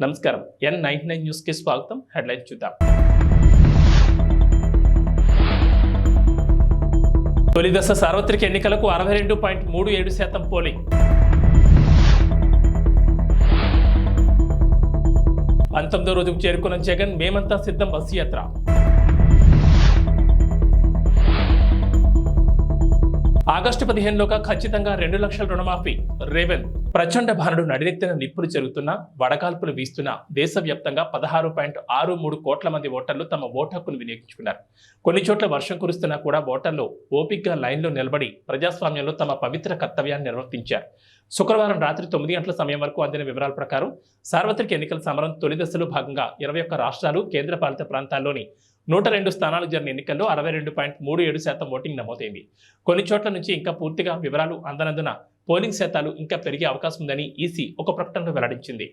నమస్కారం. N99 news కి స్వాగతం. హెడ్లైన్స్ చూద్దాం. తొలి దశ సార్వత్రిక ఎన్నికలకు 62.37% పోలింగ్. పంతొమ్మిదో రోజుకు చేరుకున్న జగన్ మేమంతా సిద్ధం బస్సు యాత్ర. ఆగస్టు 15లోగా ఖచ్చితంగా 2 లక్షల రుణమాఫీ. రేవంత్. ప్రచండ భానుడు నడినెత్తిన నిప్పులు జరుగుతున్నా, వడగాల్పులు వీస్తున్నా దేశవ్యాప్తంగా 16.63 కోట్ల మంది ఓటర్లు తమ ఓటు హక్కును వినియోగించుకున్నారు. కొన్ని చోట్ల వర్షం కురుస్తున్నా కూడా ఓటర్లు ఓపికగా లైన్లో నిలబడి ప్రజాస్వామ్యంలో తమ పవిత్ర కర్తవ్యాన్ని నిర్వర్తించారు. శుక్రవారం రాత్రి 9 గంటల సమయం వరకు అందిన వివరాల ప్రకారం సార్వత్రిక ఎన్నికల సమరం తొలి దశలో భాగంగా 21 రాష్ట్రాలు, కేంద్రపాలిత ప్రాంతాల్లోని 102 స్థానాలు జరిగిన ఎన్నికల్లో 62.37% ఓటింగ్ నమోదైంది. కొన్ని చోట్ల నుంచి ఇంకా పూర్తిగా వివరాలు అందనందున పోలింగ్ శాతాలు ఇంకా పెరిగే అవకాశం ఉందని ఈసీ ఒక ప్రకటనలో వెల్లడించింది.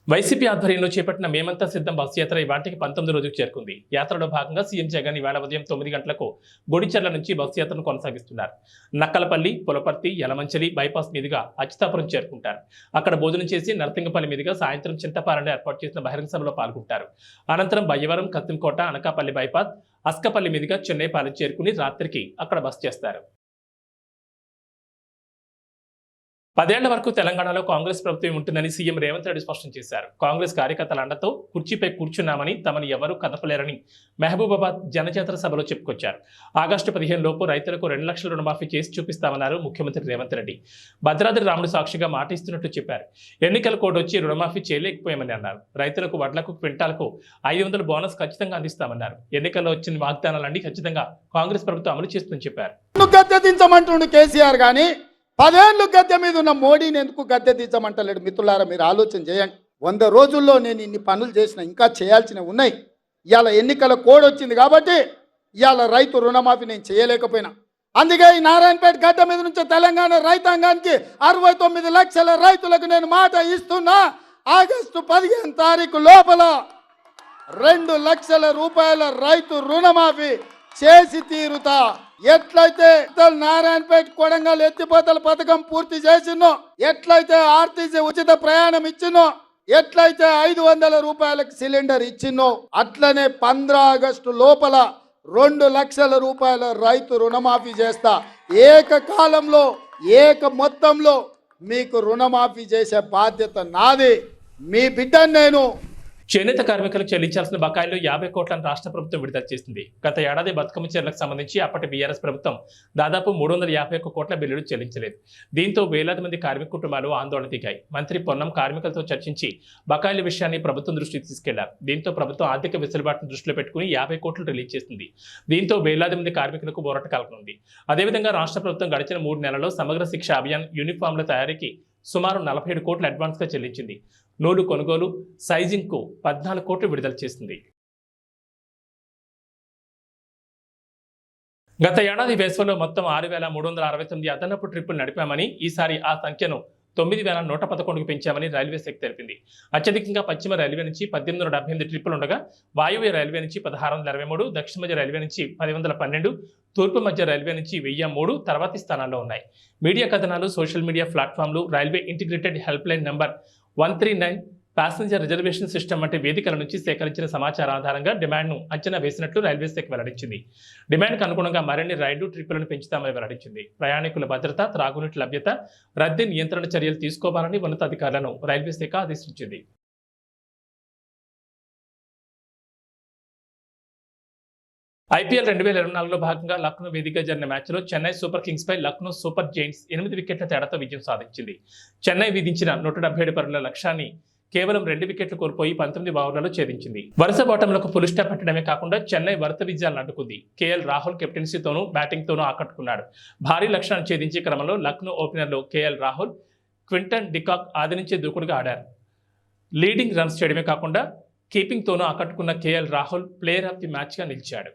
వైసీపీ ఆధ్వర్యంలో చేపట్టిన మేమంతా సిద్ధం బస్సు యాత్ర ఇవాటికి 19 రోజుకు చేరుకుంది. యాత్రలో భాగంగా సీఎం జగన్ ఇవాళ ఉదయం 9 గంటలకు గుడిచెర్ల నుంచి బస్సు యాత్రను కొనసాగిస్తున్నారు. నక్కలపల్లి, పులపర్తి, యలమంచిలి బైపాస్ మీదుగా అచ్యుతాపురం చేరుకుంటారు. అక్కడ భోజనం చేసి నర్సింగపల్లి మీదుగా సాయంత్రం చింతపాలెంలో ఏర్పాటు చేసిన బహిరంగ సభలో పాల్గొంటారు. అనంతరం బయ్యవరం, కత్తింకోట, అనకాపల్లి బైపాస్, అస్కపల్లి మీదుగా చెన్నైపాలెం చేరుకుని రాత్రికి అక్కడ బస చేస్తారు. 10 ఏళ్ల వరకు తెలంగాణలో కాంగ్రెస్ ప్రభుత్వం ఉంటుందని సీఎం రేవంత్ రెడ్డి స్పష్టం చేశారు. కాంగ్రెస్ కార్యకర్తల అండతో కుర్చీపై కూర్చున్నామని, తమను ఎవరూ కదపలేరని మహబూబాబాద్ జనజాతర సభలో చెప్పుకొచ్చారు. ఆగస్టు 15 లోపు రైతులకు 2 లక్షల రుణమాఫీ చేసి చూపిస్తామన్నారు ముఖ్యమంత్రి రేవంత్ రెడ్డి. భద్రాద్రి రాముడు సాక్షిగా మాట ఇస్తున్నట్టు చెప్పారు. ఎన్నికల కోడ్ వచ్చి రుణమాఫీ చేయలేకపోయామని అన్నారు. రైతులకు వడ్లకు క్వింటాలకు 500 బోనస్ ఖచ్చితంగా అందిస్తామన్నారు. ఎన్నికల్లో వచ్చిన వాగ్దానాలన్నీ ఖచ్చితంగా కాంగ్రెస్ ప్రభుత్వం అమలు చేస్తుందని చెప్పారు. కేసీఆర్ గానీ 10 ఏళ్ళు గద్దె మీద ఉన్న మోడీని ఎందుకు గద్దె దించమంటలేడు? మిత్రులారా, మీరు ఆలోచన చేయండి. 100 రోజుల్లో నేను ఇన్ని పనులు చేసిన, ఇంకా చేయాల్సినవి ఉన్నాయి. ఇవాళ ఎన్నికల కోడ్ వచ్చింది కాబట్టి ఇవాళ రైతు రుణమాఫీ నేను చేయలేకపోయినా. అందుకే ఈ నారాయణపేట గడ్డ మీద నుంచి తెలంగాణ రైతాంగానికి 69 లక్షల రైతులకు నేను మాట ఇస్తున్నా. ఆగస్టు 15 తారీఖు లోపల 2 లక్షల రూపాయల రైతు రుణమాఫీ చేసి తీరుతా. ఎట్లయితే నారాయణపేట కొడంగల్ ఎత్తిపోతల పథకం పూర్తి చేసినో, ఎట్లయితే ఆర్టీసీ ఉచిత ప్రయాణం ఇచ్చినో, ఎట్లయితే 500 రూపాయలకు సిలిండర్ ఇచ్చినో, అట్లనే 15 ఆగస్టు లోపల 2 లక్షల రూపాయల రైతు రుణమాఫీ చేస్తా. ఏకకాలంలో మొత్తంలో మీకు రుణమాఫీ చేసే బాధ్యత నాది. మీ బిడ్డను నేను. చేనేత కార్మికులకు చెల్లించాల్సిన బకాయిలు 50 కోట్లను రాష్ట్ర ప్రభుత్వం విడుదల చేసింది. గత ఏడాది బతుకమ్మ చీరలకు సంబంధించి అప్పటి బీఆర్ఎస్ ప్రభుత్వం దాదాపు 351 కోట్ల బిల్లులు చెల్లించలేదు. దీంతో వేలాది మంది కార్మిక కుటుంబాలు ఆందోళన దిగాయి. మంత్రి పొన్నం కార్మికులతో చర్చించి బకాయిల విషయాన్ని ప్రభుత్వం దృష్టికి తీసుకెళ్లారు. దీంతో ప్రభుత్వం ఆర్థిక వెసులుబాటును దృష్టిలో పెట్టుకుని 50 కోట్లు రిలీజ్ చేసింది. దీంతో వేలాది మంది కార్మికులకు ఊరట కలగనుంది. అదేవిధంగా రాష్ట్ర ప్రభుత్వం గడిచిన 3 నెలల్లో సమగ్ర శిక్ష అభియాన్ యూనిఫామ్ల తయారీకి సుమారు 47 కోట్లు అడ్వాన్స్గా చెల్లించింది. నూలు కొనుగోలు, సైజింగ్కు 14 కోట్లు విడుదల చేసింది. గత ఏడాది వేసవిలో మొత్తం 6,369 అదనపు ట్రిప్పులు నడిపామని, ఈసారి ఆ సంఖ్యను 9,111కు పెంచామని రైల్వే శాఖ తెలిపింది. అత్యధికంగా పశ్చిమ రైల్వే నుంచి 1,878 ట్రిప్పులు ఉండగా, వాయువ్య రైల్వే నుంచి 1,623, దక్షిణ మధ్య రైల్వే నుంచి 1,112, తూర్పు మధ్య రైల్వే నుంచి 1,003 తర్వాతి స్థానాల్లో ఉన్నాయి. మీడియా కథనాలు, సోషల్ మీడియా ప్లాట్ఫామ్లు, railway integrated helpline number 139, passenger reservation system వంటి వేదికల నుంచి సేకరించిన సమాచారం ఆధారంగా డిమాండ్ను అంచనా వేసినట్లు రైల్వే శాఖ వెల్లడించింది. డిమాండ్కు అనుగుణంగా మరిన్ని రైళ్లు, ట్రిప్పులను పెంచుతామని వెల్లడించింది. ప్రయాణికుల భద్రత, త్రాగునీటి లభ్యత, రద్దీ నియంత్రణ చర్యలు తీసుకోవాలని ఉన్నతాధికారులను రైల్వే శాఖ ఆదేశించింది. ఐపీఎల్ 2024లో భాగంగా లక్నో వేదికగా జరిగిన మ్యాచ్లో చెన్నై సూపర్ కింగ్స్ పై లక్నో సూపర్ జైంట్స్ 8 వికెట్ల తేడాతో విజయం సాధించింది. చెన్నై విధించిన 177 పరుగుల లక్ష్యాన్ని కేవలం 2 వికెట్లు కోల్పోయి 19 ఓవర్లలో ఛేదించింది. వరుస బాటంలకు ఫుల్ స్టాప్ పెట్టడమే కాకుండా చెన్నై వరుస విజయాలను అడ్డుకుంది. కేఎల్ రాహుల్ కెప్టెన్సీతోనూ బ్యాటింగ్తోనూ ఆకట్టుకున్నాడు. భారీ లక్ష్యాన్ని ఛేదించే క్రమంలో లక్నో ఓపెనర్లు కేఎల్ రాహుల్, క్వింటన్ డికాక్ ఆది నుంచే దూకుడుగా ఆడారు. లీడింగ్ రన్స్ చేయడమే కాకుండా కీపింగ్తోనూ ఆకట్టుకున్న KL Rahul player of the మ్యాచ్గా నిలిచాడు.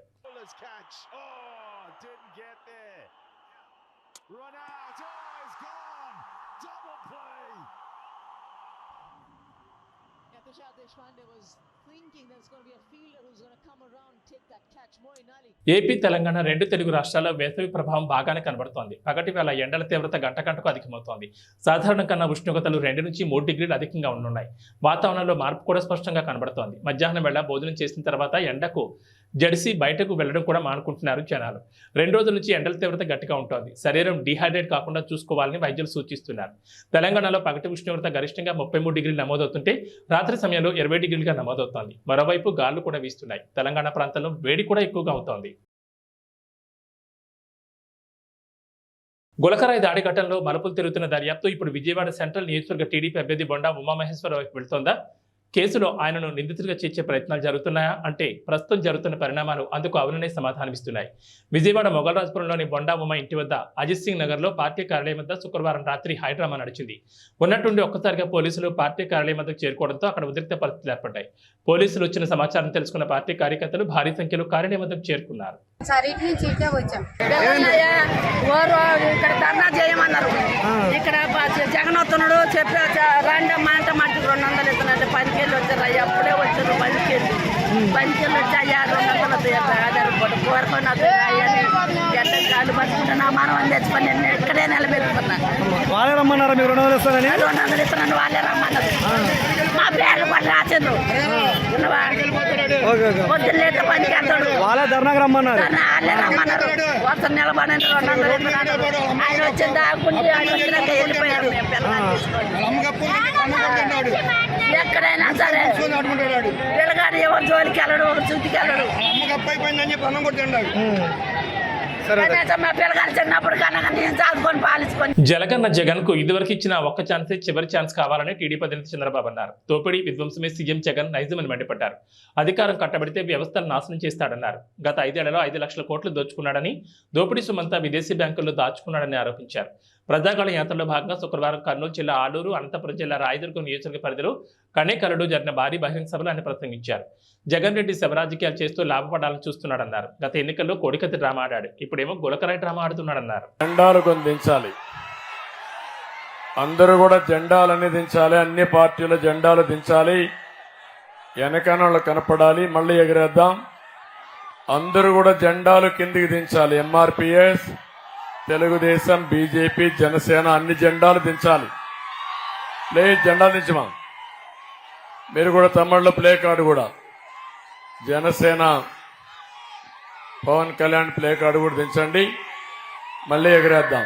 Tushar Deshpande was thinking there's going to be a fielder who's going to come around and take that catch. Moeen Ali. AP Telangana రెండు తెలుగు రాష్ట్రాల్లో వేసవి ప్రభావం బాగానే కనబడుతోంది. పగటి వేళ ఎండల తీవ్రత గంట గంటకు అధికమవుతోంది. సాధారణ కన్నా ఉష్ణోగ్రతలు 2 నుంచి 3 డిగ్రీలు అధికంగా ఉండనున్నాయి. వాతావరణంలో మార్పు కూడా స్పష్టంగా కనబడుతోంది. మధ్యాహ్నం వేళ భోజనం చేసిన తర్వాత ఎండకు జడిసి బయటకు వెళ్లడం కూడా మానుకుంటున్నారు జనాలు. 2 రోజుల నుంచి ఎండల తీవ్రత గట్టిగా ఉంటుంది. శరీరం డిహైడ్రేట్ కాకుండా చూసుకోవాలని వైద్యులు సూచిస్తున్నారు. తెలంగాణలో పగటి ఉష్ణోగ్రత గరిష్టంగా 33 డిగ్రీలు నమోదవుతుంటే రాత్రి సమయంలో 20 డిగ్రీలుగా నమోదవుతోంది. మరోవైపు గాలులు కూడా వీస్తున్నాయి. తెలంగాణ ప్రాంతంలో వేడి కూడా ఎక్కువగా అవుతోంది. గులకరాయి దాడి ఘటనలో మలుపులు తిరుగుతున్న దర్యాప్తు ఇప్పుడు విజయవాడ సెంట్రల్ నియోజకవర్గ టీడీపీ అభ్యర్థి బొండా ఉమామహేశ్వరరావు వైపు వెళ్తోందా? కేసులో ఆయనను నిందితుడిగా చేర్చే ప్రయత్నాలు జరుగుతున్నాయా అంటే ప్రస్తుతం జరుగుతున్న పరిణామాలు అందుకు అవుననే సమాధానమిస్తున్నాయి. విజయవాడ మొగల్రాజ్పురంలోని బొండా ఉమా ఇంటి వద్ద అజిత్ సింగ్ నగర్లో పార్టీ కార్యాలయం వద్ద శుక్రవారం రాత్రి హైడ్రామా నడిచింది. ఉన్నట్టుండి ఒక్కసారిగా పోలీసులు పార్టీ కార్యాలయం వద్దకు చేరుకోవడంతో అక్కడ ఉద్రిక్త పరిస్థితులు ఏర్పడ్డాయి. పోలీసులు వచ్చిన సమాచారం తెలుసుకున్న పార్టీ కార్యకర్తలు భారీ సంఖ్యలో కార్యాలయం వద్దకు చేరుకున్నారు. ఇక్కడ ధర్నా చేయమన్నారు. ఇక్కడ జగన్ వస్తున్నాడు చెప్పి రండమ్మా అంటే మట్టి 200 ఇస్తున్నట్టు 10 కేళ్ళు వచ్చారు. అయ్యా అప్పుడే వచ్చారు 10 కేళ్ళు వచ్చి అయ్యా 200 కోరుకొని అయ్యని గడ్డ కాళ్ళు పట్టుకుంటున్నా మనం తెచ్చుకొని నేను ఇక్కడే నిలబెట్టుకున్నా. వాళ్ళే రమ్మన్నారా మీరు 200 ఇస్తారని? 200 ఇస్తున్నాను వాళ్ళే రమ్మన్నారు. మా పేర్లు కూడా రాసిండ్రు. పొద్దున్నేస్తే పనికి వెళ్తాడు. వాళ్ళే ధర్నాకు రమ్మన్నారు. వాళ్ళే రమ్మన్నారు. వస్తారు నిలబడండి 200 ఇస్తున్నాను. ఆయన వచ్చింది దాక్కుంటే ఆయన వచ్చినాక వెళ్ళిపోయారు. ఎక్కడైనా సరే పిల్లగాడు ఎవరు జోలికి వెళ్ళడు, ఒక చుట్టుకి వెళ్ళడు. జలగన్న జగన్ కు ఇదివరకు ఇచ్చిన ఒక్క ఛాన్సే చివరి ఛాన్స్ కావాలని టీడీపీ అధినేత చంద్రబాబు అన్నారు. తోపిడి విధ్వంసమే సీఎం జగన్ నైజమని మండిపడ్డారు. అధికారం కట్టబడితే వ్యవస్థను నాశనం చేస్తాడన్నారు. గత 5 ఏళ్లలో 5 లక్షల కోట్లు దోచుకున్నాడని, దోపిడీ సొమ్మంతా విదేశీ బ్యాంకుల్లో దాచుకున్నాడని ఆరోపించారు. ప్రజాగళ యాత్రలో భాగంగా శుక్రవారం కర్నూలు జిల్లా ఆలూరు, అనంతపురం జిల్లా రాయదుర్గం నియోజకవర్గ పరిధిలో కనేకల్లులో జరిగిన భారీ బహిరంగ సభలో ఆయన ప్రసంగించారు. జగన్ రెడ్డి శవరాజకీయాలు చేస్తూ లాభపడాలని చూస్తున్నాడన్నారు. గత ఎన్నికల్లో కోడికత్తి డ్రామా ఆడాడు, ఇప్పుడేమో గులకరాయి డ్రామా ఆడుతున్నాడన్నారు. జెండాలు కొని దించాలి, అందరూ కూడా జెండాలన్నీ దించాలి, అన్ని పార్టీల జెండాలు దించాలి, వెనకనోళ్ళు కనపడాలి, మళ్ళీ ఎగరేద్దాం. అందరూ కూడా జెండాలు కిందికి దించాలి. ఎంఆర్పిఎస్, తెలుగుదేశం, బీజేపీ, జనసేన అన్ని జెండాలు దించాలి. జెండా దించమా. మీరు కూడా తమిళలో ప్లే కార్డు కూడా జనసేన పవన్ కళ్యాణ్ ప్లే కార్డు కూడా దించండి, మళ్ళీ ఎగరేద్దాం.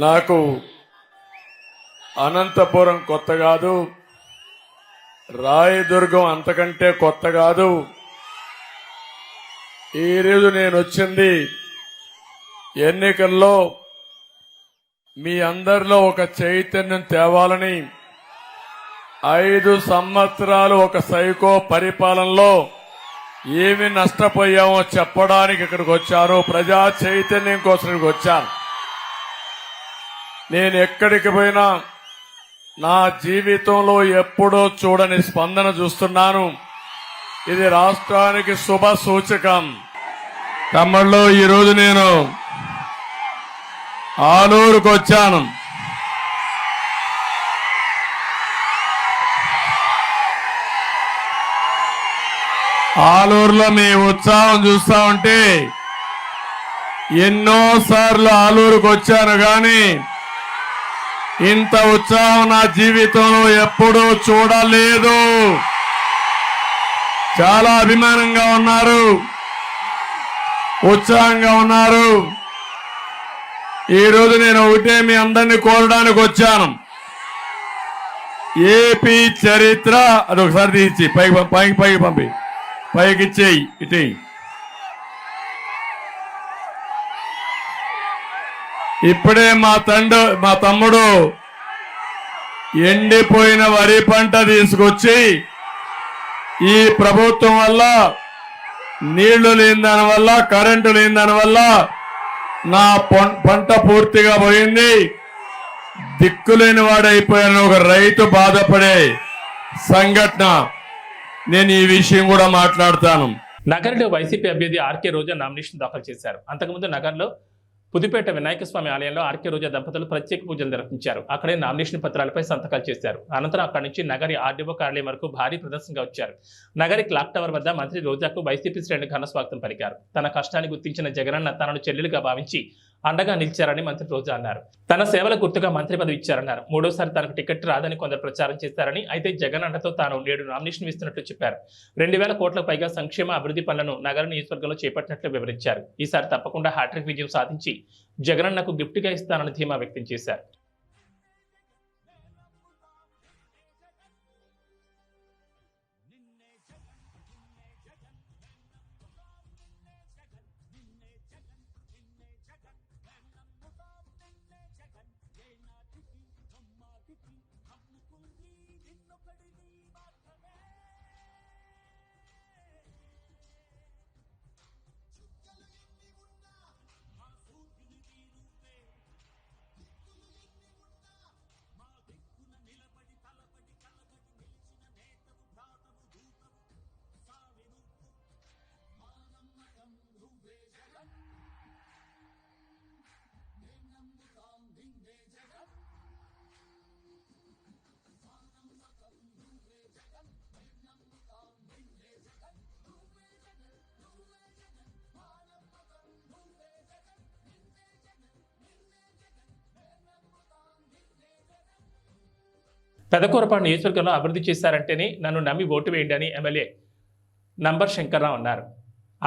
నాకు అనంతపురం కొత్త కాదు, రాయదుర్గం అంతకంటే కొత్త కాదు. ఈరోజు నేను వచ్చింది ఎన్నికల్లో మీ అందరిలో ఒక చైతన్యం తేవాలని. 5 సంవత్సరాలు ఒక సైకో పరిపాలనలో ఏమి నష్టపోయామో చెప్పడానికి ఇక్కడికి వచ్చాను. ప్రజా చైతన్యం కోసం ఇక్కడికి వచ్చాను. నేను ఎక్కడికి పోయినా నా జీవితంలో ఎప్పుడూ చూడని స్పందన చూస్తున్నాను. ఇది రాష్ట్రానికి శుభ సూచకం. తమ్ముళ్ళు, ఈరోజు నేను ఆలూరుకు వచ్చాను. ఆలూరులో మీ ఉత్సాహం చూస్తా ఉంటే ఎన్నోసార్లు ఆలూరుకు వచ్చాను, కానీ ఇంత ఉత్సాహం నా జీవితంలో ఎప్పుడూ చూడలేదు. చాలా అభిమానంగా ఉన్నారు, ఉత్సాహంగా ఉన్నారు. ఈరోజు నేను ఒకటే మీ అందరినీ కోరడానికి వచ్చాను. ఏపీ చరిత్ర అదొకసారి తీసి పైకి పంపి పైకి ఇచ్చేయి. ఇటు ఇప్పుడే మా తమ్ముడు ఎండిపోయిన వరి పంట తీసుకొచ్చి ఈ ప్రభుత్వం వల్ల, నీళ్లు లేని దాని వల్ల, కరెంటు లేని దాని వల్ల నా పంట పూర్తిగా పోయింది, దిక్కులేని వాడైపోయాను ఒక రైతు బాధపడే సంఘటన. నేను ఈ విషయం కూడా మాట్లాడతాను. నగర్లో వైసీపీ అభ్యర్థి ఆర్కే రోజా నామినేషన్ దాఖలు చేశారు. అంతకుముందు నగర్లో పుదుపేట వినాయక స్వామి ఆలయంలో ఆర్కే రోజా దంపతులు ప్రత్యేక పూజలు నిర్వహించారు. అక్కడే నామినేషన్ పత్రాలపై సంతకాలు చేశారు. అనంతరం అక్కడి నుంచి నగరి ఆర్డీఓ కార్యాలయం వరకు భారీ ప్రదర్శనగా వచ్చారు. నగరి క్లాక్ టవర్ వద్ద మంత్రి రోజాకు వైసీపీ శ్రేణులు ఘన స్వాగతం పలికారు. తన కష్టాన్ని గుర్తించిన జగనన్న తనను చెల్లెలుగా భావించి అండగా నిలిచారని మంత్రి రోజా అన్నారు. తన సేవల గుర్తుగా మంత్రి పదవి ఇచ్చారన్నారు. మూడోసారి తనకు టికెట్ రాదని కొందరు ప్రచారం చేశారని, అయితే జగన్ అండతో తాను 7 నామినేషన్ ఇస్తున్నట్లు చెప్పారు. 2000 కోట్లకు పైగా సంక్షేమ అభివృద్ధి పనులను నగర నియోజకవర్గంలో చేపట్టినట్లు వివరించారు. ఈసారి తప్పకుండా హ్యాట్రిక్ విజయం సాధించి జగనన్నకు గిఫ్ట్గా ఇస్తానని ధీమా వ్యక్తం చేశారు. పెదకూరపాడు నియోజకవర్గంలో అభివృద్ధి చేశారంటేనే నన్ను నమ్మి ఓటు వేయండి అని ఎమ్మెల్యే నంబర్ శంకర్రావు అన్నారు.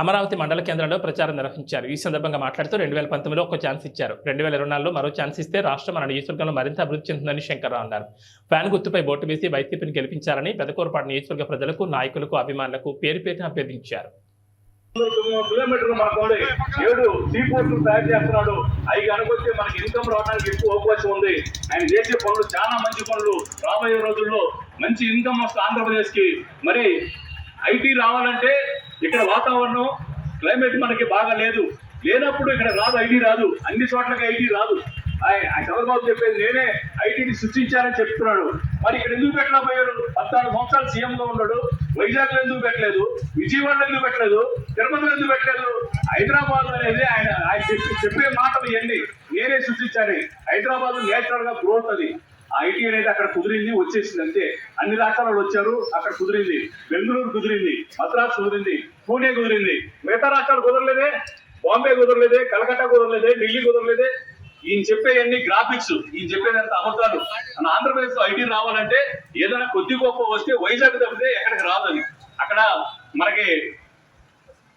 అమరావతి మండల కేంద్రంలో ప్రచారం నిర్వహించారు. ఈ సందర్భంగా మాట్లాడుతూ 2019లో ఒక ఛాన్స్ ఇచ్చారు, 2024లో మరో ఛాన్స్ ఇస్తే రాష్ట్రం మన నియోజకవర్గంలో మరింత అభివృద్ధి చెందుతుందని శంకర్రావు అన్నారు. ఫ్యాన్ గుర్తుపై ఓటు వేసి వైసీపీని గెలిపించాలని పెదకూరపాడు నియోజకవర్గ ప్రజలకు, నాయకులకు, అభిమానులకు పేరు పేరున అభ్యర్థించారు. కిలోమీటర్లు మనకు 7 సీ పోర్టులు తయారు చేస్తున్నాడు. అవి కనుకొస్తే మనకి ఇన్కమ్ రావడానికి ఎక్కువ అవకాశం ఉంది. ఆయన చేసే పనులు చాలా మంచి పనులు. రాబోయే రోజుల్లో మంచి ఇన్కమ్ వస్తుంది ఆంధ్రప్రదేశ్ కి. మరి ఐటీ రావాలంటే ఇక్కడ వాతావరణం క్లైమేట్ మనకి బాగా లేనప్పుడు ఇక్కడ రాదు, ఐటీ రాదు. అన్ని చోట్లకి ఐటీ రాదు. చంద్రబాబు చెప్పేది నేనే ఐటీని సృష్టించారని చెప్తున్నాడు. మరి ఇక్కడ ఎందుకు పెట్టలేకపోయాడు? 14 సంవత్సరాలు సీఎం గా ఉన్నాడు. వైజాగ్ లో ఎందుకు పెట్టలేదు? విజయవాడలో ఎందుకు పెట్టలేదు? తిరుపతిలో ఎందుకు పెట్టలేదు? హైదరాబాద్ అనేది ఆయన చెప్పే మాటలు ఇవన్నీ నేనే సృష్టించాను. హైదరాబాద్ నేచురల్ గా గ్రోత్ అది. ఐటీ అనేది అక్కడ కుదిరింది, వచ్చేసింది అంతే. అన్ని రాష్ట్రాలు వచ్చారు, అక్కడ కుదిరింది. బెంగళూరు కుదిరింది, మద్రాసు కుదిరింది, పూణే కుదిరింది. మిగతా రాష్ట్రాలు కుదరలేదే. బాంబే కుదరలేదే, కలకత్తా కుదరలేదే, ఢిల్లీ కుదరలేదే. ఈయన చెప్పేవన్నీ గ్రాఫిక్స్, ఈయన చెప్పేదంతా అబద్ధాలు. మన ఆంధ్రప్రదేశ్ లో ఐటీ రావాలంటే ఏదైనా కొద్ది గొప్ప వస్తే వైజాగ్ తప్పితే ఎక్కడికి రాదు. అది అక్కడ మనకి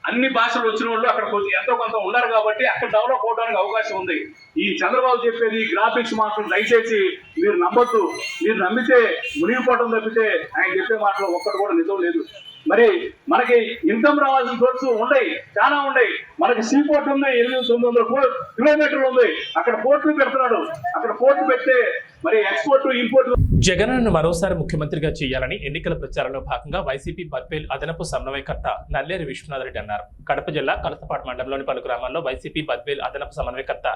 అన్ని భాషలు వచ్చిన వాళ్ళు అక్కడ ఎంతో కొంత ఉన్నారు కాబట్టి అక్కడ డెవలప్ అవడానికి అవకాశం ఉంది. ఈ చంద్రబాబు చెప్పేది గ్రాఫిక్స్ మాత్రం దయచేసి మీరు నమ్మొద్దు. మీరు నమ్మితే మునిగిపోవడం తప్పితే ఆయన చెప్పే మాటలు ఒక్కటి కూడా నిజం లేదు. మరి మనకి ఇన్కమ్ రావాల్సిన సోర్స్ ఉన్నాయి, చాలా ఉన్నాయి. మనకి సీ పోర్ట్ ఉంది, 800-900 కిలోమీటర్లు ఉంది. అక్కడ పోర్టు పెడుతున్నాడు. అక్కడ పోర్టు పెడితే మరి ఎక్స్పోర్ట్, ఇంపోర్ట్. జగన్ను మరోసారి ముఖ్యమంత్రిగా చేయాలని ఎన్నికల ప్రచారంలో భాగంగా వైసీపీ బద్వేల్ అదనపు సమన్వయకర్త నల్లేరు విశ్వనాథరెడ్డి అన్నారు. కడప జిల్లా కలసపాడు మండలంలోని పలు గ్రామాల్లో వైసీపీ బద్వేల్ అదనపు సమన్వయకర్త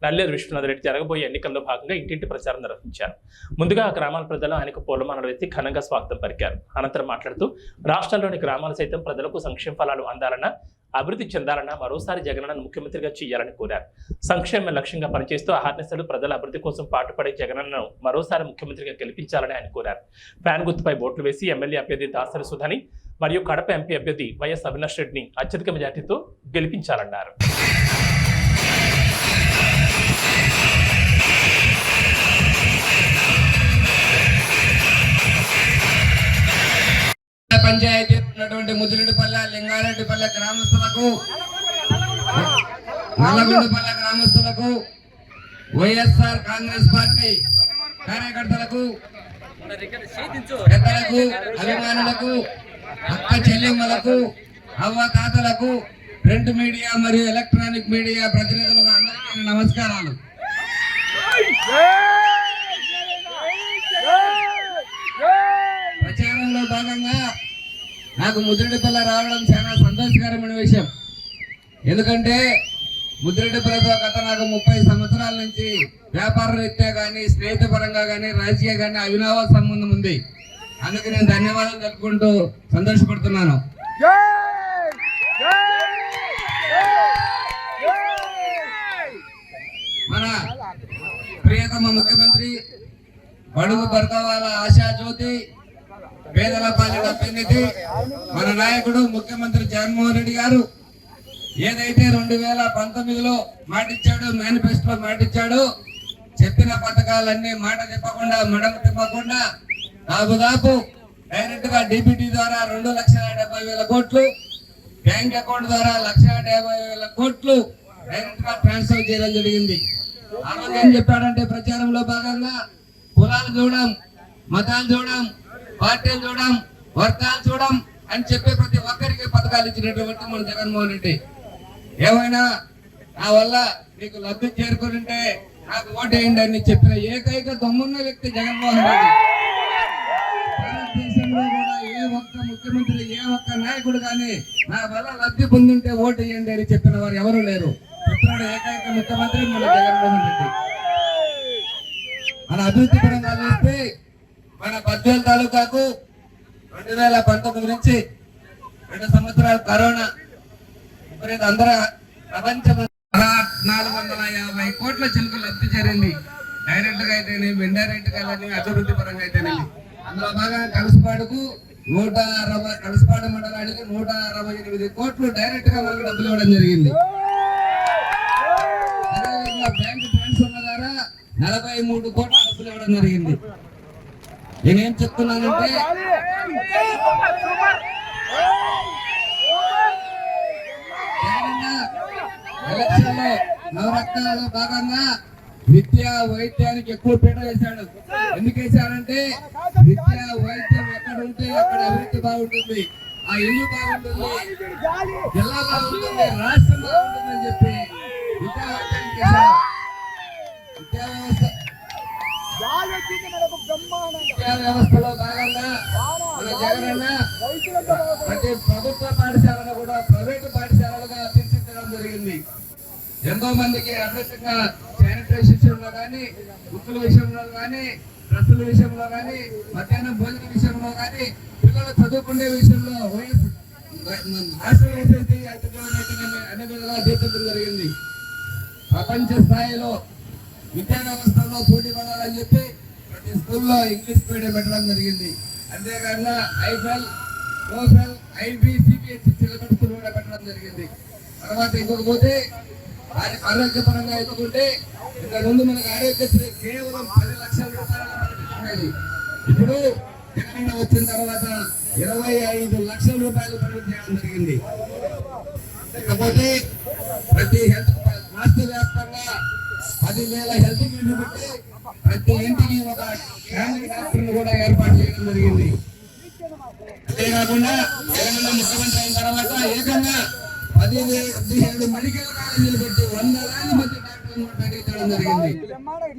నల్లేరు విశ్వనాథరెడ్డి జరగబోయే ఎన్నికల్లో భాగంగా ఇంటింటి ప్రచారం నిర్వహించారు. ముందుగా ఆ గ్రామాల ప్రజలు ఆయనకు పూలమాలలు వేసి ఘనంగా స్వాగతం పలికారు. అనంతరం మాట్లాడుతూ రాష్ట్రంలోని గ్రామాలు సైతం ప్రజలకు సంక్షేమ ఫలాలు అందాలన్నా, అభివృద్ధి చెందాలన్నా మరోసారి జగనన్నను ముఖ్యమంత్రిగా చేయాలని కోరారు. సంక్షేమ లక్ష్యంగా పనిచేస్తూ అహర్నిశలు ప్రజల అభివృద్ధి కోసం పాటుపడే జగనన్నను మరోసారి ముఖ్యమంత్రిగా గెలిపించాలని ఆయన కోరారు. ఫ్యాన్ గుర్తుపై ఓట్లు వేసి ఎమ్మెల్యే అభ్యర్థి దాసరి సుధని మరియు కడప ఎంపీ అభ్యర్థి వైఎస్ అవినాష్ రెడ్డిని అత్యధిక మెజార్టీతో గెలిపించాలన్నారు. పంచాయతీ ఉన్నటువంటి ముదిరెడ్డిపల్లె, లింగారెడ్డిపల్లె గ్రామస్తులకు, నల్లగొండపల్లె గ్రామస్తులకు, వైఎస్ఆర్ కాంగ్రెస్ పార్టీ కార్యకర్తలకు, పెద్దలకు, అభిమానులకు, అక్క చెల్లెమ్మలకు, అవ్వ తాతలకు, ప్రింట్ మీడియా మరియు ఎలక్ట్రానిక్ మీడియా ప్రతినిధులకు అందరికీ నమస్కారాలు. ప్రచారంలో భాగంగా నాకు ముదిరెడ్డిపల్లె రావడం చాలా సంతోషకరమైన విషయం. ఎందుకంటే ముదిరెడ్డిపల్లెతో గత నాకు 30 సంవత్సరాల నుంచి వ్యాపార రీత్యా కానీ, స్నేహితపరంగా కానీ, రాజకీయ కానీ అవినావ సంబంధం ఉంది. అందుకు నేను ధన్యవాదాలు తెలుపుకుంటూ సంతోషపడుతున్నాను. మన ప్రియతమ ముఖ్యమంత్రి బడుగు బర్గవాల ఆశా జ్యోతి పేదల పాలిట పెన్నిధి మన నాయకుడు ముఖ్యమంత్రి జగన్మోహన్ రెడ్డి గారు ఏదైతే 2019లో మాటిచ్చాడు, మేనిఫెస్టోలో మాటిచ్చాడు, చెప్పిన పథకాలన్నీ మాట చెప్పకుండా మడమ తిప్పకుండా దాదాపు డైరెక్ట్ గా డిబిటీ ద్వారా 2,70,000 కోట్లు, బ్యాంక్ అకౌంట్ ద్వారా 1,50,000 కోట్లు డైరెక్ట్ గా ట్రాన్స్ఫర్ చేయడం జరిగింది. ఆ రోజు ఏం చెప్పాడంటే ప్రచారంలో భాగంగా కులాలు చూడం, మతాలు చూడం, పార్టీలు చూడం, వర్గాలు చూడం అని చెప్పి ప్రతి ఒక్కరికి పథకాలు ఇచ్చినటువంటి మన జగన్మోహన్ రెడ్డి. ఏమైనా నా వల్ల మీకు లబ్ధి చేరుకుంటే నాకు ఓటేయండి అని చెప్పిన ఏకైక దమ్మున్న వ్యక్తి జగన్మోహన్ రెడ్డి. భారతదేశంలో కూడా ఏ ఒక్క ముఖ్యమంత్రి, ఏ ఒక్క నాయకుడు కానీ నా వల్ల లబ్ధి పొందుంటే ఓటేయండి అని చెప్పిన వారు ఎవరు లేరు. చెప్పిన ఏకైక ముఖ్యమంత్రి మన జగన్మోహన్ రెడ్డి. మన అభివృద్ధి పరంగా చూస్తే మన బద్వేల్ తాలూకాకు 2019 నుంచి 2 సంవత్సరాలు కరోనా అందరూ ప్రపంచం 450 కోట్ల చిలుకలు లబ్ధి చేరింది. డైరెక్ట్ గా అయితేనేమి, ఇండైరెక్ట్ గా అభివృద్ధి పరంగా అయితేనేమి. అందులో బాగా కలసపాడుకు 160, కలసపాడు మండలానికి 168 కోట్లు డైరెక్ట్ గా మనకు డబ్బులు ఇవ్వడం జరిగింది. అదేవిధంగా బ్యాంక్ ట్రాన్స్ఫర్ ద్వారా 43 కోట్ల డబ్బులు ఇవ్వడం జరిగింది. నేనేం చెప్తున్నానంటే ఎలక్షన్ లో నవరత్నాలలో భాగంగా విద్యా వైద్యానికి ఎక్కువ పీట వేశాడు. ఎందుకు వేశాడంటే విద్యా వైద్యం ఎక్కడ ఉంటే అక్కడ అభివృద్ధి బాగుంటుంది, ఆ ఇల్లు బాగుంటుంది, జిల్లా బాగుంటుంది, రాష్ట్రం బాగుంటుంది అని చెప్పి విద్యా వైద్యానికి వేశాడు. విద్యా వ్యవస్థలో భాగంగా మన జగనన్న ప్రతి ప్రభుత్వ పాఠశాలను కూడా ప్రైవేటు పాఠశాలలుగా తీర్చిదిద్దడం జరిగింది. ఎంతో మందికి అద్భుతంగా శానిటరీ విషయంలో కానీ, బుక్కుల విషయంలో కానీ, డ్రెస్సుల విషయంలో కానీ, మధ్యాహ్నం భోజన విషయంలో కానీ, పిల్లలు చదువుకునే విషయంలో అనే విధంగా తీర్చడం జరిగింది. ప్రపంచ స్థాయిలో విద్యా వ్యవస్థలో పోటీ పడాలని చెప్పి ప్రతి స్కూల్లో ఇంగ్లీష్ మీడియం పెట్టడం జరిగింది. అంతేకాకుండా Eiffel, TOEFL, IB, CBSE syllabus కూడా పెట్టడం జరిగింది. తర్వాత ఇంకొక పోతే ఆరోగ్యపరంగా ఎత్తుకుంటే ఇంతకు ముందు మనకు ఆరోగ్యశ్రీ కేవలం 10 లక్షల రూపాయలు, ఇప్పుడు తెలంగాణ వచ్చిన తర్వాత 25 లక్షల రూపాయలు ఖర్చు చేయడం జరిగింది. కాకపోతే ప్రతి హెల్త్ రాష్ట్ర వ్యాప్తంగా 10,000 హెల్త్ క్లినిక్ పెట్టి ప్రతి ఇంటికి ఒక ఫ్యామిలీ డాక్టర్ని కూడా ఏర్పాటు చేయడం జరిగింది. అంతేకాకుండా తెలంగాణ ముఖ్యమంత్రి అయిన తర్వాత ఏకంగా 17 మెడికల్ కాలేజీలు పెట్టి 100,000 మంది డాక్టర్లను ప్రకటించడం జరిగింది.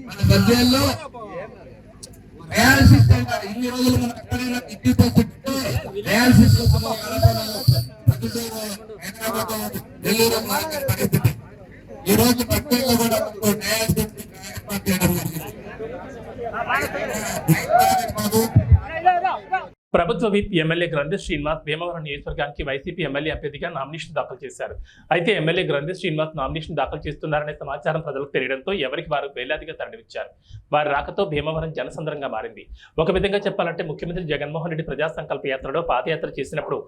మన బద్వేల్లో డయాలసిస్ సెంటర్ ఇన్ని రోజులు మనం ఎక్కడైనా కిడ్నీ టెస్ట్ డయాలసిస్ హైదరాబాద్, ఢిల్లీలో మార్కెట్ పరిస్థితి. ఈ రోజు బద్వేల్లో కూడా డయాలసిస్ ఏర్పాటు చేయడం జరిగింది. ప్రభుత్వ విప్ ఎమ్మెల్యే గ్రంథి శ్రీనివాస్ భీమవరం నియోజకవర్గానికి వైసీపీ ఎమ్మెల్యే అభ్యర్థిగా నామినేషన్ దాఖలు చేశారు. అయితే ఎమ్మెల్యే గ్రంథి శ్రీనివాస్ నామినేషన్ దాఖలు చేస్తున్నారనే సమాచారం ప్రజలకు తెలియడంతో ఎవరికి వారు వేలాదిగా తరలివచ్చారు. వారి రాకతో భీమవరం జనసంద్రంగా మారింది. ఒక విధంగా చెప్పాలంటే ముఖ్యమంత్రి జగన్మోహన్ రెడ్డి ప్రజా సంకల్ప యాత్రలో పాదయాత్ర చేసినప్పుడు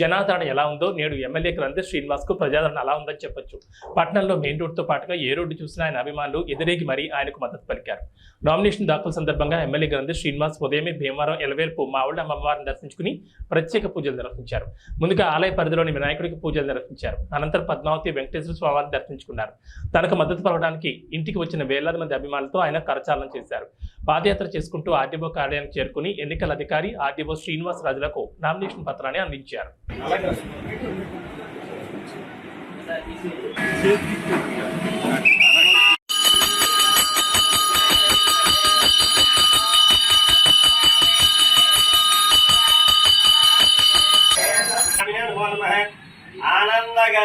జనాదరణ ఎలా ఉందో నేడు ఎమ్మెల్యే గ్రంథి శ్రీనివాస్ కు ప్రజాదరణ అలా ఉందని చెప్పొచ్చు. పట్టణంలో మెయిన్ రోడ్డుతో పాటుగా ఏ రోడ్డు చూసినా ఆయన అభిమానులు ఎదురేగి మరీ ఆయనకు మద్దతు పలికారు. నామినేషన్ దాఖలు సందర్భంగా ఎమ్మెల్యే గ్రంథి శ్రీనివాస్ ఉదయమే భీమవరం ఎలవేల్పు మావుళ్ళ అమ్మవారిని దర్శించుకుని ప్రత్యేక పూజలు నిర్వహించారు. ముందుగా ఆలయ పరిధిలోని వినాయకుడికి పూజలు నిర్వహించారు. అనంతరం పద్మావతి వెంకటేశ్వర స్వామివారిని దర్శించుకున్నారు. తనకు మద్దతు పలకడానికి ఇంటికి వచ్చిన వేలాది మంది అభిమానులతో ఆయన కరచాలనం చేశారు. పాదయాత్ర చేసుకుంటూ ఆర్డీఓ కార్యాలయానికి చేరుకుని ఎన్నికల అధికారి ఆర్డీఓ శ్రీనివాస్ రాజులకు నామినేషన్ పత్రాన్ని అందించారు. ఆనందగా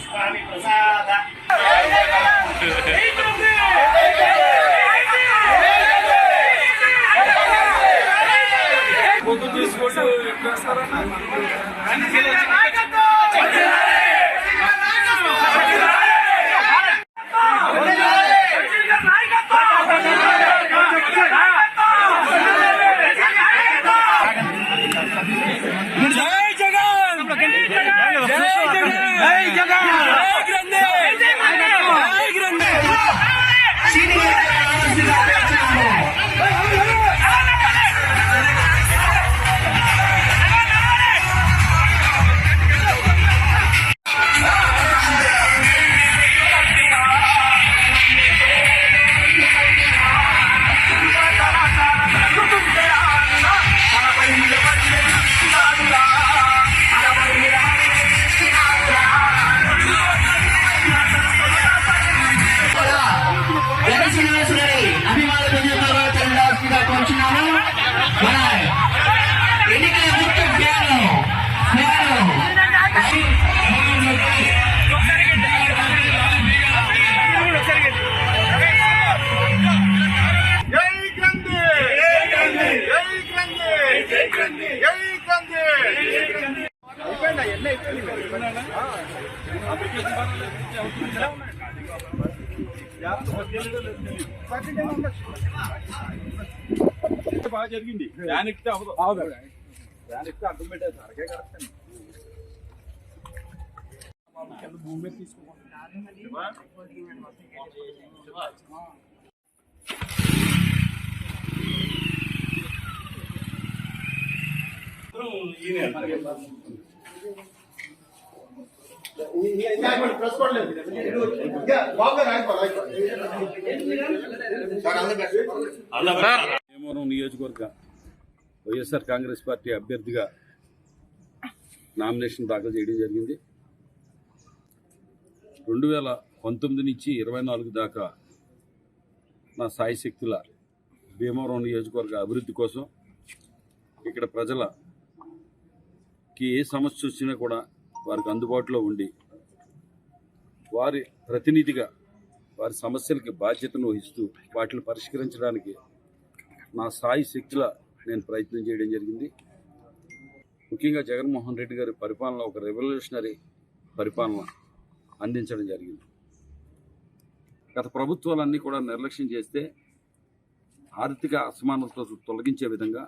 స్వామి ప్రసాద పొద్దు తీసుకుంటూ బాగా జరిగింది. ఫ్యాన్ ఎక్కితే అవ్వదు. ఫ్యాన్ ఎక్కితే అడ్డం పెట్టేది అరకే కరెక్ట్. భూమి మీద తీసుకోవాలి. భీమవరం నియోజకవర్గ వైఎస్ఆర్ కాంగ్రెస్ పార్టీ అభ్యర్థిగా నామినేషన్ దాఖలు చేయడం జరిగింది. 2019 నుంచి 24 దాకా నా సాయశక్తుల భీమవరం నియోజకవర్గ అభివృద్ధి కోసం ఇక్కడ ప్రజలకి ఏ సమస్య వచ్చినా కూడా వారికి అందుబాటులో ఉండి వారి ప్రతినిధిగా వారి సమస్యలకి బాధ్యతను వహిస్తూ వాటిని పరిష్కరించడానికి నా స్థాయి శక్తుల నేను ప్రయత్నం చేయడం జరిగింది. ముఖ్యంగా జగన్మోహన్ రెడ్డి గారి పరిపాలన ఒక రెవల్యూషనరీ పరిపాలన అందించడం జరిగింది. గత ప్రభుత్వాలన్నీ కూడా నిర్లక్ష్యం చేస్తే ఆర్థిక అసమానతలు తొలగించే విధంగా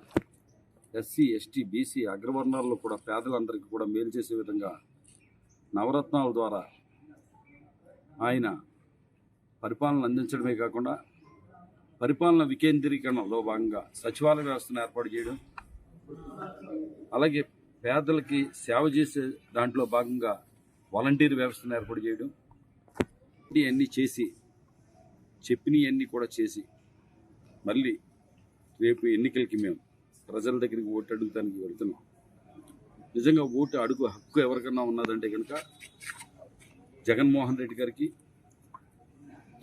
ఎస్సీ, ఎస్టీ, బీసీ అగ్రవర్ణాల్లో కూడా పేదలందరికీ కూడా మేలు చేసే విధంగా నవరత్నాల ద్వారా ఆయన పరిపాలన అందించడమే కాకుండా పరిపాలన వికేంద్రీకరణలో భాగంగా సచివాలయ వ్యవస్థను ఏర్పాటు చేయడం, అలాగే పేదలకి సేవ చేసే దాంట్లో భాగంగా వాలంటీర్ వ్యవస్థను ఏర్పాటు చేయడం, ఇవన్నీ చేసి చెప్పినవన్నీ కూడా చేసి మళ్ళీ రేపు ఎన్నికలకి మేము ప్రజల దగ్గరికి ఓటు అడుగుతానికి వెళ్తున్నాం. నిజంగా ఓటు అడుగు హక్కు ఎవరికన్నా ఉన్నదంటే కనుక జగన్మోహన్ రెడ్డి గారికి,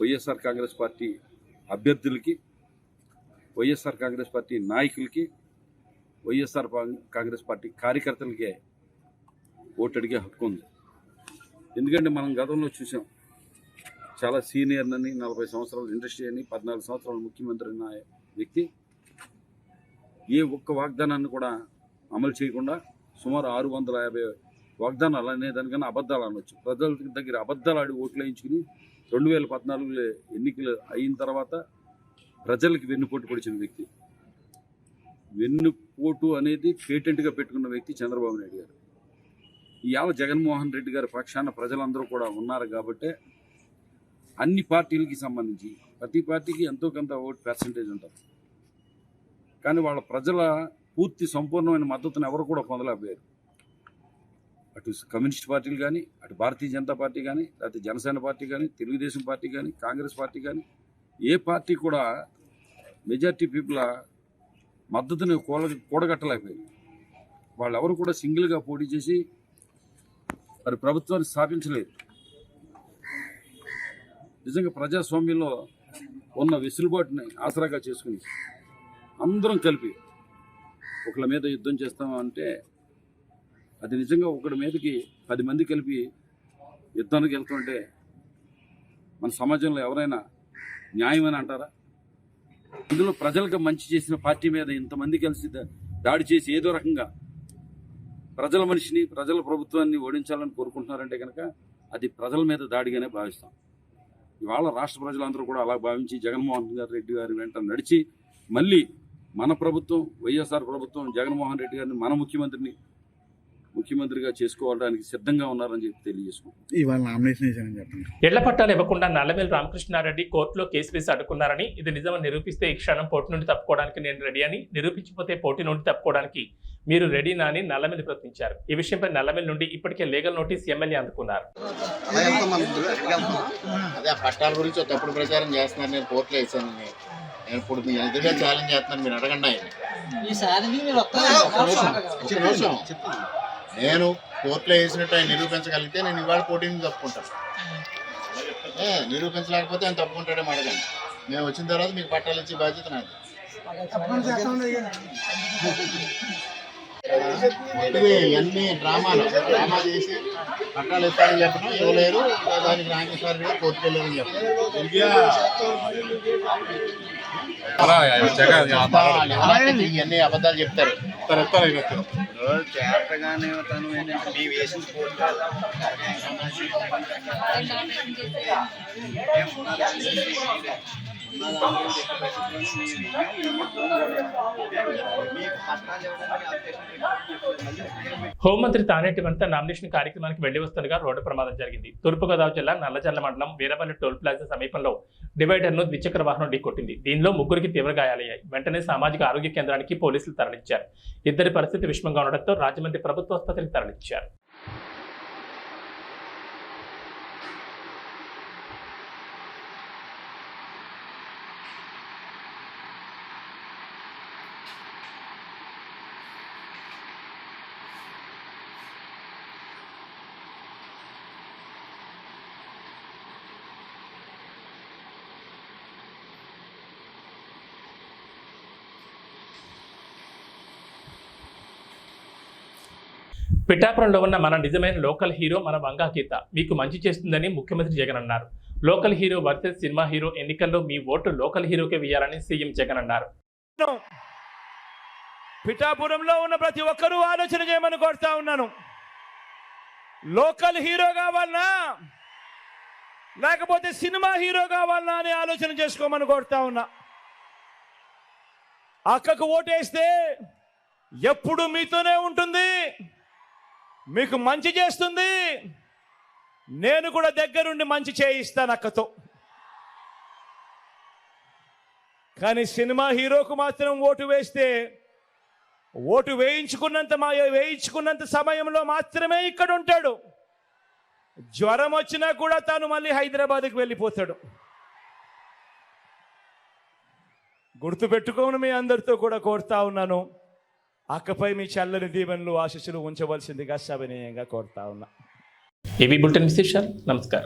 వైఎస్ఆర్ కాంగ్రెస్ పార్టీ అభ్యర్థులకి, వైఎస్ఆర్ కాంగ్రెస్ పార్టీ నాయకులకి, వైఎస్ఆర్ కాంగ్రెస్ పార్టీ కార్యకర్తలకే ఓటు అడిగే హక్కు ఉంది. ఎందుకంటే మనం గతంలో చూసాం, చాలా సీనియర్నని 40 సంవత్సరాల ఇండస్ట్రీ అని 14 సంవత్సరాల ముఖ్యమంత్రి అయిన వ్యక్తి ఏ ఒక్క వాగ్దానాన్ని కూడా అమలు చేయకుండా సుమారు 650 వాగ్దానాలు అనే దానికన్నా అబద్ధాలు అనవచ్చు. ప్రజల దగ్గర అబద్ధాలు ఆడి ఓట్లు వేయించుకుని 2014 ఎన్నికలు అయిన తర్వాత ప్రజలకి వెన్నుపోటు పొడిచిన వ్యక్తి. వెన్నుపోటు అనేది పేటెంట్గా పెట్టుకున్న వ్యక్తి చంద్రబాబు నాయుడు గారు. ఇవాళ జగన్మోహన్ రెడ్డి గారి పక్షాన ప్రజలందరూ కూడా ఉన్నారు కాబట్టి అన్ని పార్టీలకి సంబంధించి ప్రతి పార్టీకి ఎంతో కొంత ఓటు పర్సంటేజ్ ఉంటుంది. కానీ వాళ్ళ ప్రజల పూర్తి సంపూర్ణమైన మద్దతును ఎవరు కూడా పొందలేకపోయారు. అటు కమ్యూనిస్ట్ పార్టీలు కానీ, అటు భారతీయ జనతా పార్టీ కానీ, లేకపోతే జనసేన పార్టీ కానీ, తెలుగుదేశం పార్టీ కానీ, కాంగ్రెస్ పార్టీ కానీ, ఏ పార్టీ కూడా మెజార్టీ పీపుల్ మద్దతుని కూడగట్టలేకపోయారు. వాళ్ళెవరు కూడా సింగిల్గా పోటీ చేసి మరి ప్రభుత్వాన్ని స్థాపించలేదు. నిజంగా ప్రజాస్వామ్యంలో ఉన్న వెసులుబాటుని ఆసరాగా చేసుకుని అందరం కలిపి ఒకళ్ళ మీద యుద్ధం చేస్తామంటే అది నిజంగా ఒకడి మీదకి 10 మంది కలిపి యుద్ధానికి వెళ్తుంటే మన సమాజంలో ఎవరైనా న్యాయమని అంటారా? ఇందులో ప్రజలకు మంచి చేసిన పార్టీ మీద ఇంతమంది కలిసి దాడి చేసి ఏదో రకంగా ప్రజల మనిషిని, ప్రజల ప్రభుత్వాన్ని ఓడించాలని కోరుకుంటున్నారంటే కనుక అది ప్రజల మీద దాడిగానే భావిస్తాం. ఇవాళ రాష్ట్ర ప్రజలందరూ కూడా అలా భావించి జగన్మోహన్ రెడ్డి గారి వెంట నడిచి మళ్ళీ మన ప్రభుత్వం, వైఎస్ఆర్ ప్రభుత్వం, జగన్మోహన్ రెడ్డి గారిని మన ముఖ్యమంత్రిగా చేసుకోవడానికి సిద్ధంగా ఉన్నారని చెప్పి తెలియజేసుకుంటాం. ఇవాళ నామినేషన్ వేసానని చెప్పండి. ఇళ్ల పట్టాలు ఇవ్వకుండా నల్లమేలు రామకృష్ణారెడ్డి కోర్టులో కేసు వేసి అడ్డుకున్నారని, ఇది నిజమని నిరూపిస్తే ఈ క్షణం పోటీ నుండి తప్పుకోవడానికి నేను రెడీ అని, నిరూపించకపోతే పోటీ నుండి తప్పుకోవడానికి మీరు రెడీనా అని నల్లమేలు ప్రశ్నించారు. ఈ విషయంపై నల్లమేలు నుండి ఇప్పటికే లీగల్ నోటీస్ ఎమ్మెల్యే అందుకున్నారు. అదే పట్టాల గురించి తప్పుడు ప్రచారం చేస్తున్నారు. నేను కోర్టులో వేసాను. నేను ఇప్పుడు మీ ఎదురుగా ఛాలెంజ్ చేస్తున్నాను. మీరు అడగండి ఆయన. నేను కోర్టులో వేసినట్టు ఆయన నిరూపించగలిగితే నేను ఇవాళ పోటీని తప్పుకుంటాను. నిరూపించలేకపోతే ఆయన తప్పుకుంటాడే అడగండి. మేము వచ్చిన తర్వాత మీకు పట్టాలు ఇచ్చే బాధ్యత నాది. ఇవన్నీ డ్రామా చేసి పట్టాలు ఇస్తారని చెప్పడం, ఇవ్వలేరు, దానికి నాగేశ్వర గారు కోర్టుకు వెళ్ళారని చెప్పడం, ఇవన్నీ అబద్ధాలు చెప్తారు. చేతగానే తను ఏంటంటే మీ వేసిన హోంమంత్రి తానేటి వనిత నామినేషన్ కార్యక్రమానికి వెళ్లి వస్తుండగా రోడ్డు ప్రమాదం జరిగింది. తూర్పుగోదావరి జిల్లా నల్లజర్ల మండలం వీరవల్లి టోల్ ప్లాజా సమీపంలో డివైడర్ను ద్విచక్ర వాహనం ఢీకొట్టింది. దీనిలో ముగ్గురికి తీవ్ర గాయాలయ్యాయి. వెంటనే సామాజిక ఆరోగ్య కేంద్రానికి పోలీసులు తరలించారు. ఇద్దరి పరిస్థితి విషమంగా ఉండడంతో రాజమండ్రి ప్రభుత్వ ఆసుపత్రికి తరలించారు. పిఠాపురంలో ఉన్న మన నిజమైన లోకల్ హీరో మన వంగా గీత మీకు మంచి చేస్తుందని ముఖ్యమంత్రి జగన్ అన్నారు. Local hero versus cinema hero ఎన్నికల్లో మీ ఓటు లోకల్ హీరోకే వేయాలని సీఎం జగన్ అన్నారు. పిఠాపురంలో ఉన్న ప్రతి ఒక్కరూ ఆలోచన చేయమని కోరుతా ఉన్నాను. లోకల్ హీరో కావాలనా లేకపోతే సినిమా హీరో కావాలనా అని ఆలోచన చేసుకోమని కోరుతా ఉన్నా. అక్కకు ఓటేస్తే ఎప్పుడు మీతోనే ఉంటుంది, మీకు మంచి చేస్తుంది. నేను కూడా దగ్గరుండి మంచి చేయిస్తాను అక్కతో. కానీ సినిమా హీరోకు మాత్రం ఓటు వేస్తే ఓటు వేయించుకున్నంత సమయంలో మాత్రమే ఇక్కడ ఉంటాడు. జ్వరం వచ్చినా కూడా తాను మళ్ళీ హైదరాబాద్కి వెళ్ళిపోతాడు. గుర్తుపెట్టుకోని మీ అందరితో కూడా కోరుతా ఉన్నాను. అక్కపై మీ చల్లని దీవెనలు ఆశీస్సులు ఉంచవలసిందిగా సవినయంగా కోరుతా ఉన్నా. ఏబీ బులెటిన్ విశేషాలు. నమస్కారం.